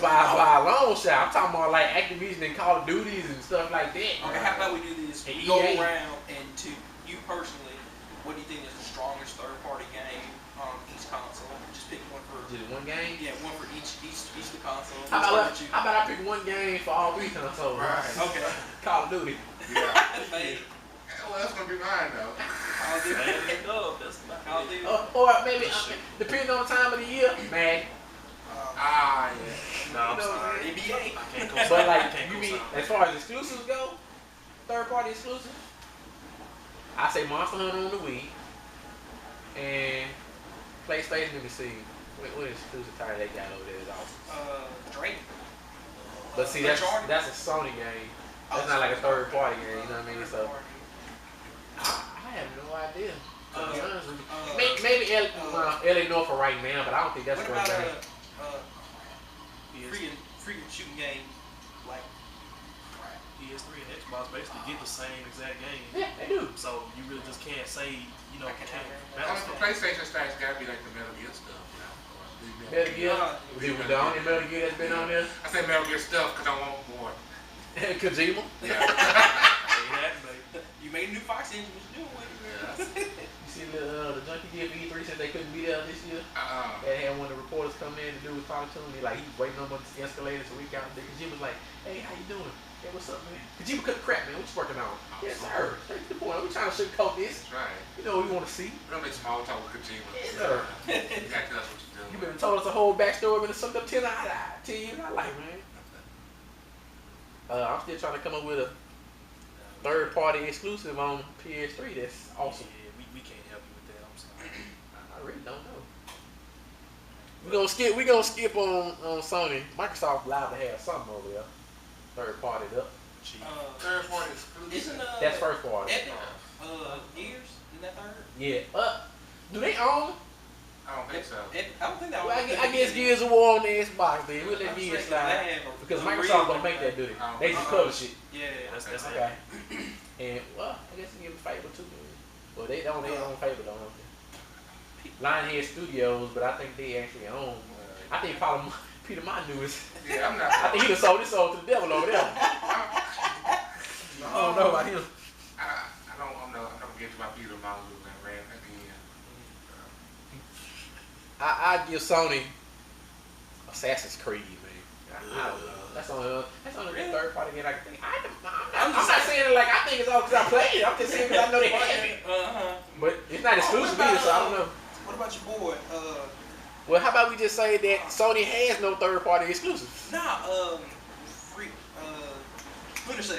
by a long shot. I'm talking about like Activision and Call of Duties and stuff like that. Okay, how about we do this? And We go EA. around and to you personally, what do you think is the strongest third party game on each console? Just pick one for Just one game. yeah, one for each the console. How Let's start with you. about I pick one game for all three consoles? Right. Okay. Call of Duty. Yeah. Hey, Well, that's gonna be mine though. I'll do Man, it. no, that's not I'll do it. Or maybe depending on the time of the year, man. Ah, yeah. No, I'm You know what I'm sorry. saying? NBA. I can't co-sign. But I like, can't you mean co-sign. as far as exclusives go, third party exclusive, I say Monster Hunter on the Wii and PlayStation. Let me see. What exclusive title they got over there is awesome. Drake. But see, that's a Sony game. That's not like a third party game. You know what I mean? So I have no idea. To be honest with you. Maybe LA North for right now, but I don't think that's what a about great game. freaking shooting games like PS3 and Xbox basically get the same exact game. Yeah, they do. So you really just can't say, you know, I can have it. balance The it. PlayStation style gotta be like the Metal Gear stuff, you know. Metal Gear. Was the only Metal Gear that's been on there? I say Metal Gear stuff because I want more. Kojima. Yeah. You made a new Fox engine. What you doing with it? You see the junkie did for E3 said they couldn't be there this year. They had one of the reporters come in, the dude was talking to him. He waiting on the escalator, so we got there. Kojima was like, "Hey, how you doing? Hey, what's up, man?" Kojima couldn't crap, man. What you working on? Yes, sir. Straight to the point. We trying to sugarcoat this. That's right. You know what we want to see. We don't make small talk with Kojima. Yes, sir. You gotta tell us what you're doing. You been told us a whole backstory, been sucked up 10 years. I like, man. I'm still trying to come up with a third-party exclusive on PS3 that's awesome. Yeah, we can't help you with that. I'm sorry. I really don't know. We gonna skip on Sony. Microsoft liable to have something over there. Third party up. Third party exclusive. Isn't That's first party. Epic Gears? Isn't that third? Yeah. Do they own? I don't think so. I don't think that. Well, I guess Gears of War on the Xbox. Then we'll let Gears slide because Microsoft don't make that, do they? They just publish it. Yeah, That's Okay. And well, I guess they give them Fable too. Well, they don't own Fable, don't they? Lionhead Studios, but I think they actually own. I think Peter Molyneux is. Yeah, I'm not. I think he done sold his soul to the devil over there. I don't know about him. I'm not gonna get to my Peter Molyneux and ran again. I'd give Sony Assassin's Creed, man. I don't know. That's on the third party game I can think. I'm not saying it like I think it's all because I played it. I'm just saying because I know they have it. But it's not exclusive either, so I don't know. What about your boy? Well, how about we just say that Sony has no third party exclusives? Splinter Cell.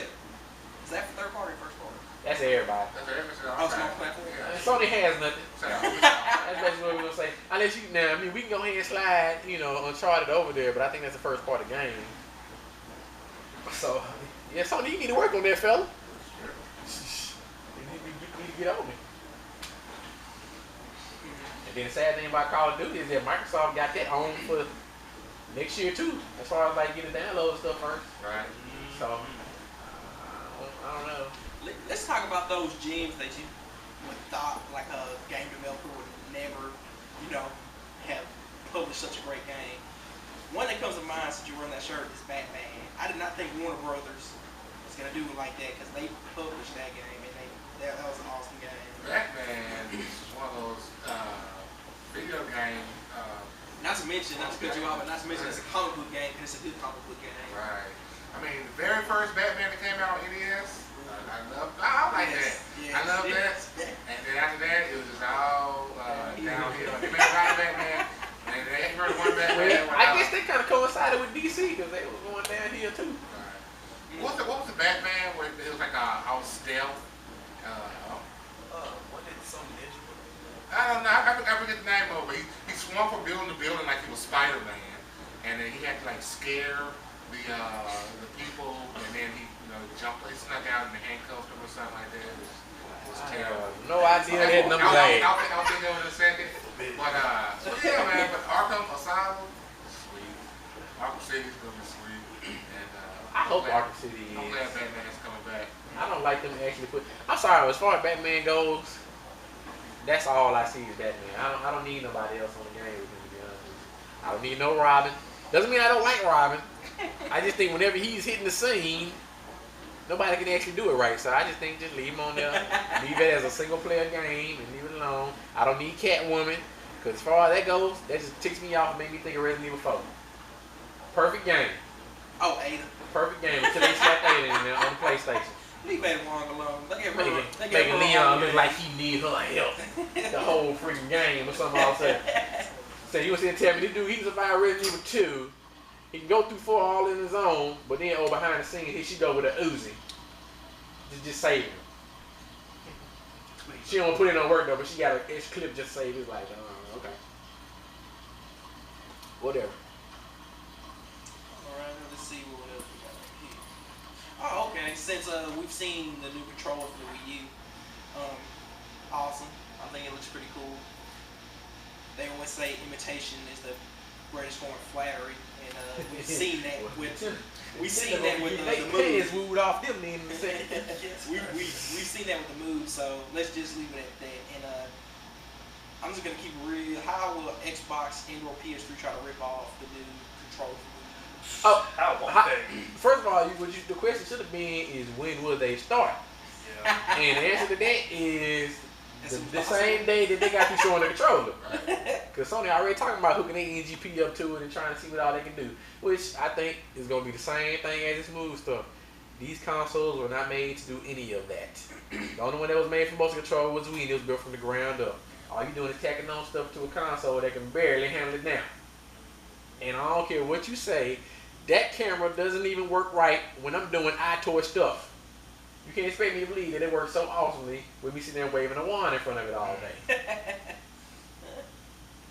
Is that for third party or first party? That's everybody. That's everything. Oh, it's multi-platform? Yeah. Sony has nothing. So, That's basically what we're gonna say. Unless you now, I mean, we can go ahead and slide, Uncharted over there, but I think that's the first party game. So, yeah, Sony, you need to work on that, fella. You need to get on it. And then the sad thing about Call of Duty is that Microsoft got that on for next year too, as far as like getting download stuff first. right. So, I don't know. Let's talk about those gems that you would thought like a game developer would never, have published such a great game. One that comes to mind since you're wearing that shirt is Batman. I did not think Warner Brothers was gonna do it like that because they published that game and that was an awesome game. Batman is one of those video game. Not to mention, not to cut you off, but not to mention it's a comic book game and it's a good comic book game. Right. I mean, the very first Batman that came out on NES, I like that. Yes, I love that. And then after that, it was just all downhill. They made a lot of Batman, and they ain't heard one Batman. Well, I guess they kind of coincided with DC because they were going down here too. Right. What was the Batman where it was like all stealth? What did some ninja? I don't know. I forget the name of it. He swung from building to building like he was Spider-Man, and then he had to like scare the people, and then he jumped. He snuck out in the handcuffs or something like that. It was terrible. No idea that number eight. I'll think of it in a second. But so yeah, man. But Arkham Asylum, sweet. Arkham City's gonna be sweet. And I hope Arkham City is. I'm glad Batman's coming back. I don't like them to actually put. I'm sorry, as far as Batman goes, that's all I see is Batman. I don't need nobody else on the game with him, to be honest with you. I don't need no Robin. Doesn't mean I don't like Robin. I just think whenever he's hitting the scene, nobody can actually do it right. So I just think just leave him on there. Leave it as a single player game and leave it alone. I don't need Catwoman. Because as far as that goes, that just ticks me off and make me think of Resident Evil 4. Perfect game. Oh, Ada. Perfect game until they slapped Ada in there on the PlayStation. Leave Ada Wong alone. Making Leon look like he need her help. The whole freaking game or something all said. So you was here telling me this dude, he survived Resident Evil 2. He can go through 4 all in his own, but then behind the scenes, here she go with a Uzi. Just save him. She don't put in no work though, but she got an extra clip just saved. It's like, okay. Whatever. Alright, let's see what else we got here. Oh, okay. Since we've seen the new controller for the Wii U, awesome. I think it looks pretty cool. They always say imitation is the greatest form of flattery, and we've seen that with the Pants move. wooed off them then in a second. We've seen that with the move, so let's just leave it at that. And I'm just gonna keep it real. How will Xbox and or PS3 try to rip off the new controller? Oh, How won't they? first of all, the question should have been is when will they start? Yeah. And the answer to that is It's the impossible. same day that they got you showing the controller. Because Sony already talking about hooking their NGP up to it and trying to see what all they can do. Which I think is going to be the same thing as this move stuff. These consoles were not made to do any of that. The only one that was made for motion control was Wii, and it was built from the ground up. All you doing is tacking on stuff to a console that can barely handle it now. And I don't care what you say, that camera doesn't even work right when I'm doing iToy stuff. You can't expect me to believe that it works so awesomely with me sitting there waving a wand in front of it all day.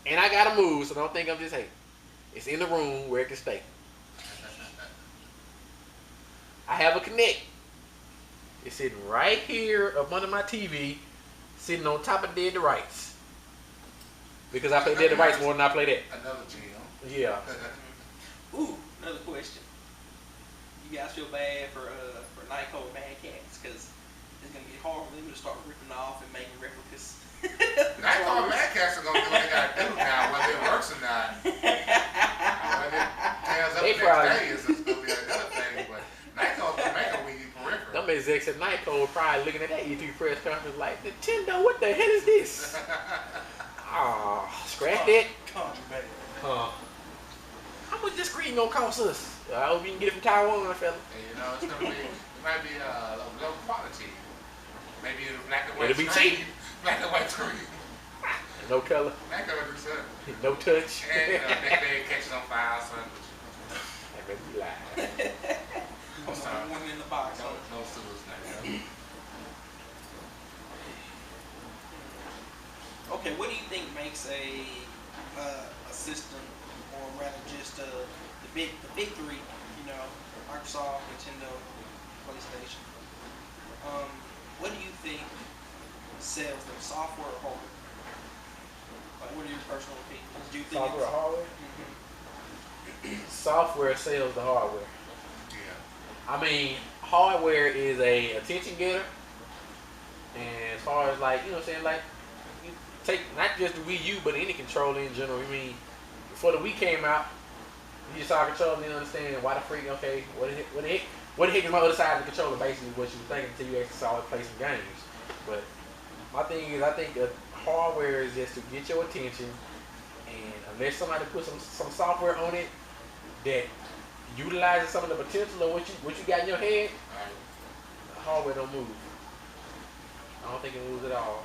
And I gotta move, so don't think I'm just hating. It's in the room where it can stay. I have a Kinect. It's sitting right here up under my TV, sitting on top of Dead to Rights. Because I play Dead to Rights more than I play that. Another GM. Yeah. Ooh, another question. You guys feel bad for Nyko and Mad Cats because it's gonna get hard for them to start ripping off and making replicas. Nyko and Mad Cats are gonna do what they gotta do now, whether it works or not. Whether it tears up They the probably- next day is gonna be another thing, but Nyko's gonna make a Wii U peripheral. Them execs at Nyko were probably looking at that E3 press conference like, Nintendo, what the hell is this? Ah, scratch that. Contraband. How much this screen gonna cost us? I hope you can get it from Taiwan, fella. And, you know, it's gonna be, it might be low quality. Maybe a black and white It'll be screen. cheap. Black and white screen. No color, Nyko will do something. no touch. And next day it catches on fire or something. That made me lie. I'm sorry. One in the box. No, no sewers now. Okay, what do you think makes a system, or rather just the big three? You know, Microsoft, Nintendo, PlayStation. What do you think sells them, software or hardware? Like, what are your personal opinions? Do you think Software, it's, hardware? Mhm. Software sells the hardware. Yeah. I mean, hardware is a attention getter. And as far as like, you know what I'm saying, like, you take not just the Wii U, but any controller in general. I mean, before the Wii came out, you just saw a controller and didn't understand why the freak, okay, what the heck is my other side of the controller, basically what you were thinking until you actually saw it play some games. But my thing is, I think that hardware is just to get your attention, and unless somebody puts some software on it that utilizes some of the potential of what you got in your head, the hardware don't move. I don't think it moves at all.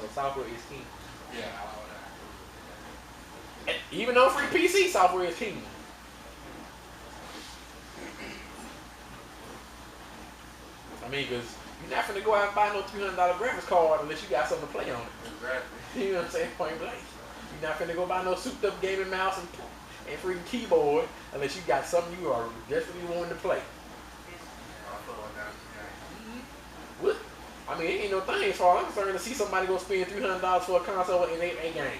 So software is king. Yeah, And even on free PC, software is king. I mean, because you're not finna go out and buy no $300 graphics card unless you got something to play on it. exactly. You know what I'm saying? Point blank. You're not finna go buy no souped up gaming mouse and freaking keyboard unless you got something you are desperately wanting to play. I'll put one down. Yeah. What? I mean, it ain't no thing as far as I'm concerned to see somebody go spend $300 for a console in a game.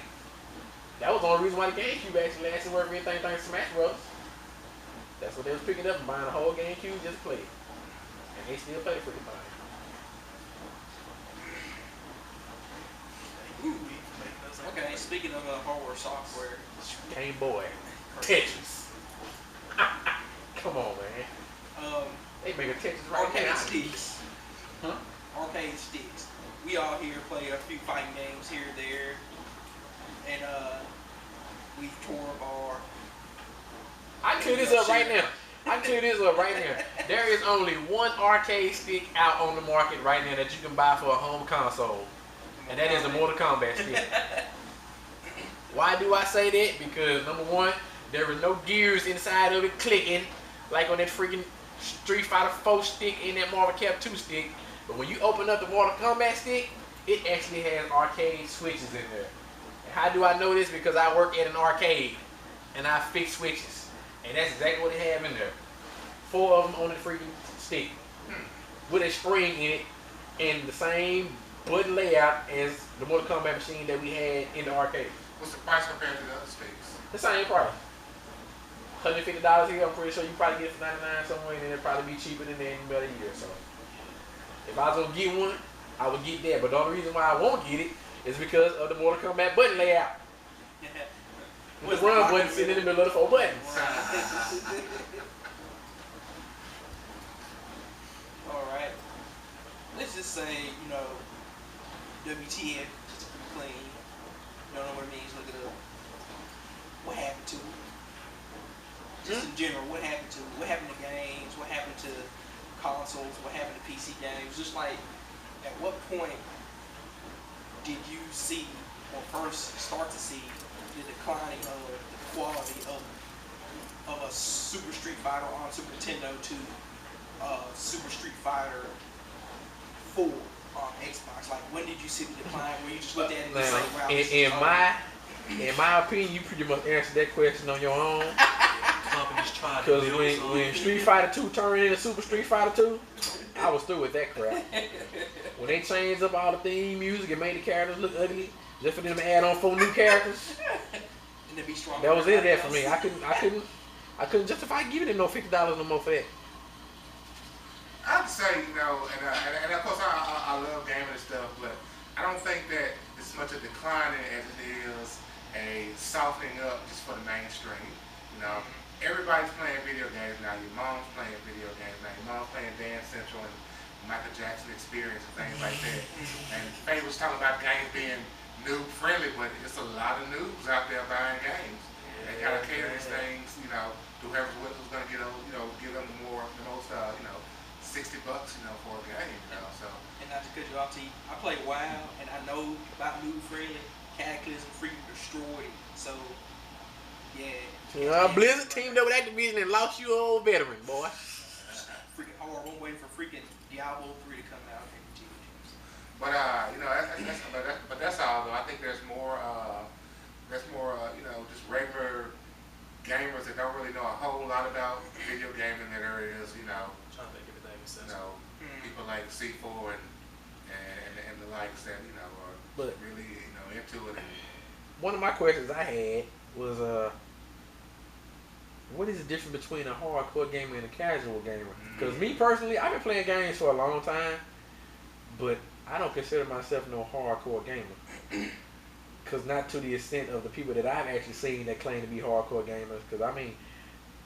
That was the only reason why the GameCube actually lasted worth anything thanks to Smash Bros. That's what they was picking up and buying a whole GameCube just to play it. And they still play the freaking thing. Okay, speaking of hardware, software, Game Boy. Tetris. Come on, man. They make a Tetris right arcade now. sticks. Huh? Arcade sticks. We all here play a few fighting games here and there, and we tore up our. I can clear this up right now. There is only one arcade stick out on the market right now that you can buy for a home console, and that is the Mortal Kombat stick. Why do I say that? Because number one, there is no gears inside of it clicking like on that freaking Street Fighter 4 stick and that Marvel Cap 2 stick. But when you open up the Mortal Kombat stick, it actually has arcade switches in there. And how do I know this? Because I work at an arcade. and I fix switches. And that's exactly what they have in there. 4 of them on the freaking stick. With a spring in it, and the same button layout as the Mortal Kombat machine that we had in the arcade. What's the price compared to the other sticks? The same price. $150 here, I'm pretty sure you probably get it for 99 somewhere, and then it'll probably be cheaper than that in about a year. So if I was gonna get one, I would get that. But the only reason why I won't get it is because of the Mortal Kombat button layout. The run button sitting in the middle of the 4 buttons. Alright. Let's just say, you know, WTF, just to be clean. You don't know what it means, look it up. What happened to it? Just in general, what happened to it? What happened to games? What happened to consoles? What happened to PC games? Just like, at what point did you see, or first start to see, the declining of the quality of a Super Street Fighter on Super Nintendo to Super Street Fighter 4 on Xbox? Like, when did you see the decline where you just looked at it and Now, say, wow, in my opinion, you pretty much answered that question on your own. Companies try to Because build when Street Fighter 2 turned into Super Street Fighter 2, I was through with that crap. When they changed up all the theme music and made the characters look ugly, just for them to add on 4 new characters, and to be strong. that was it there for me. I couldn't justify giving them no $50 no more for that. I'd say, you know, and of course I love gaming and stuff, but I don't think that it's much a declining as it is a softening up just for the mainstream. You know, everybody's playing video games now. Your mom's playing video games now. Your mom's playing Dance Central and Michael Jackson Experience and things like that. And Faye was talking about games being noob friendly, but it's a lot of noobs out there buying games. They gotta cater these things, you know, to whoever's going to get, you know, give them the most, you know, $60, you know, for a game, you know. So. And not to cut you off, T, I play WoW, and I know about noob friendly. Cataclysm freaking destroyed it. So, yeah. Blizzard teamed up with Activision and lost you old veteran, boy. Freaking hard. I'm waiting for freaking Diablo 3 to come out. But you know, that's all though. I think there's more, you know, just regular gamers that don't really know a whole lot about video gaming than there is, you know. Trying to make everything sense. You know, people like C4 and the likes that, you know, are really, you know, into it. One of my questions I had was, what is the difference between a hardcore gamer and a casual gamer? Because me personally, I've been playing games for a long time, but I don't consider myself no hardcore gamer. Because not to the extent of the people that I've actually seen that claim to be hardcore gamers. Because I mean,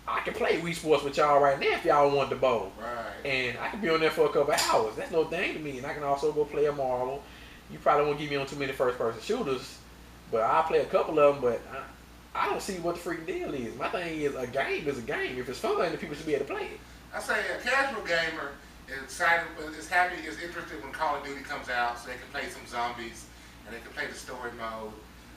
I can play Wii Sports with y'all right now if y'all want the bowl. Right. And I can be on there for a couple hours. That's no thing to me. And I can also go play a Marvel. You probably won't get me on too many first-person shooters, but I'll play a couple of them. But I don't see what the freaking deal is. My thing is, a game is a game. If it's fun, then people should be able to play it. I say a casual gamer is excited, is happy, is interested when Call of Duty comes out, so they can play some zombies and they can play the story mode.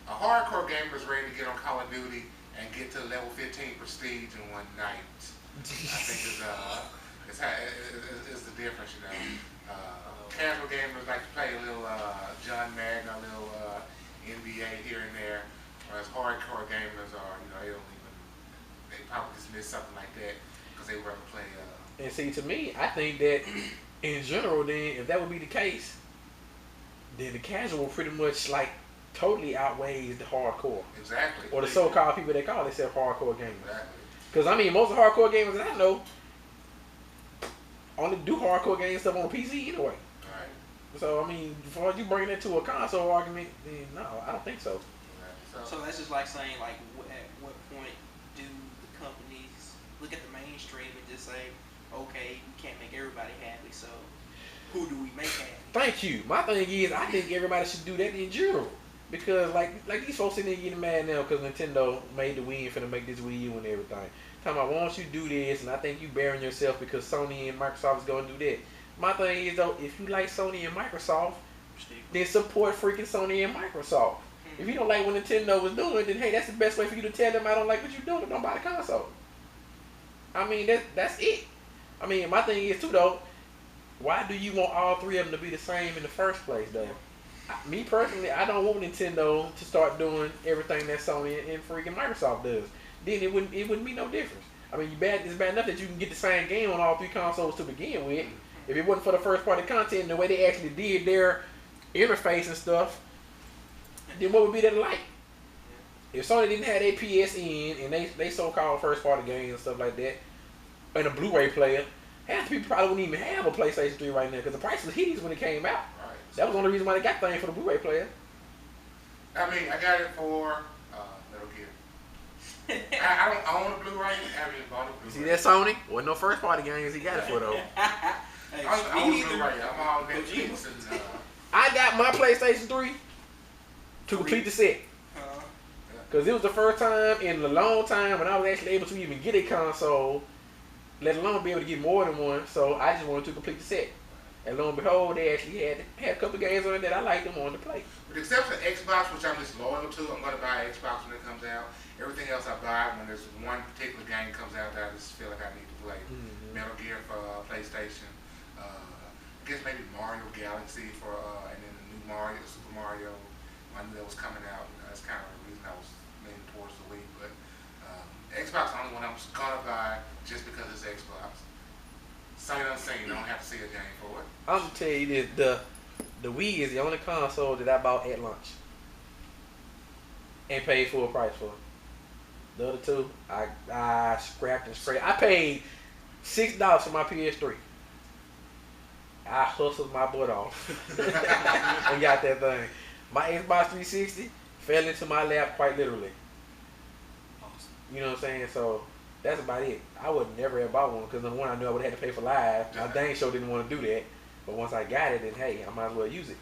A hardcore gamer is ready to get on Call of Duty and get to level 15 prestige in one night. I think is the difference, you know. Casual gamers like to play a little John Madden, a little NBA here and there, whereas hardcore gamers are, you know, they probably just miss something like that because they rather play. And see, to me, I think that in general, then, if that would be the case, then the casual pretty much like totally outweighs the hardcore. Exactly. Or the so-called people that call themselves hardcore gamers. Exactly. Because I mean, most of the hardcore gamers that I know only do hardcore game stuff on PC anyway. Right. So I mean, before you bring that to a console argument, then no, I don't think so. Right. So that's just like saying, like, at what point do the companies look at the mainstream and just say, okay, we can't make everybody happy, so who do we make happy? Thank you. My thing is, I think everybody should do that in general. Because like these folks sitting there getting mad now because Nintendo made the Wii and finna make this Wii U and everything. Talking about, why don't you do this? And I think you bearing yourself because Sony and Microsoft is going to do that. My thing is though, if you like Sony and Microsoft, then support freaking Sony and Microsoft. If you don't like what Nintendo was doing, then hey, that's the best way for you to tell them I don't like what you're doing. Don't buy the console. I mean, that's it. I mean, my thing is too though, why do you want all three of them to be the same in the first place though? Me personally, I don't want Nintendo to start doing everything that Sony and freaking Microsoft does. then it wouldn't be no difference. I mean, it's bad enough that you can get the same game on all 3 consoles to begin with. If it wasn't for the first party content and the way they actually did their interface and stuff, then what would be that like? If Sony didn't have their PSN and they so-called first party games and stuff like that, and a Blu-ray player, half the people probably wouldn't even have a PlayStation 3 right now because the price was hideous when it came out. Right. That was the only reason why they got things for the Blu-ray player. I mean, I got it for Metal Gear. I don't own a Blu-ray. I haven't even bought a You Blu-ray. see that Sony? Wasn't no first party games he got it for though. Hey, I own me a either. Blu-ray. I'm all Netflix and I got my PlayStation 3 to complete the set. Because it was the first time in a long time when I was actually able to even get a console, let alone be able to get more than one. So I just wanted to complete the set. And lo and behold, they actually had a couple games on it that I liked them on to play. With the exception of Xbox, which I'm just loyal to, I'm going to buy Xbox when it comes out. Everything else I buy when there's one particular game comes out that I just feel like I need to play. Metal Gear for PlayStation. I guess maybe Mario Galaxy for, and then the new Mario, Super Mario, one that was coming out. That's kind of the reason I was leaning towards the Wii. But Xbox is the only one I'm going to buy just because it's Xbox. Sight unseen, I don't have to see a game for it. I'm gonna tell you this: the Wii is the only console that I bought at launch and paid full price for. The other two, I scrapped and sprayed. I paid $6 for my PS3. I hustled my butt off and got that thing. My Xbox 360 fell into my lap quite literally. Awesome. You know what I'm saying? So that's about it. I would never have bought one because number one, I knew I would have had to pay for live. I dang sure didn't want to do that. But once I got it, then hey, I might as well use it.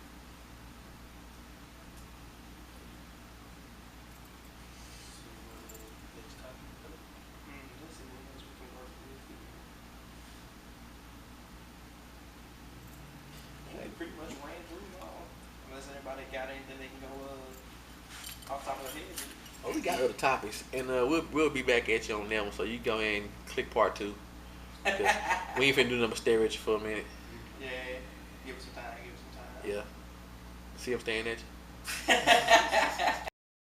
Next topic. Let's see what else we can work with. Yeah, they pretty much ran through them all. Unless anybody got anything they can go off the top of their head. Oh, we got other topics, and we'll be back at you on that one. So you go ahead and click part 2. We ain't finna do number stare at you for a minute. Yeah, give us some time, give us some time. Yeah. See, I'm staring at you.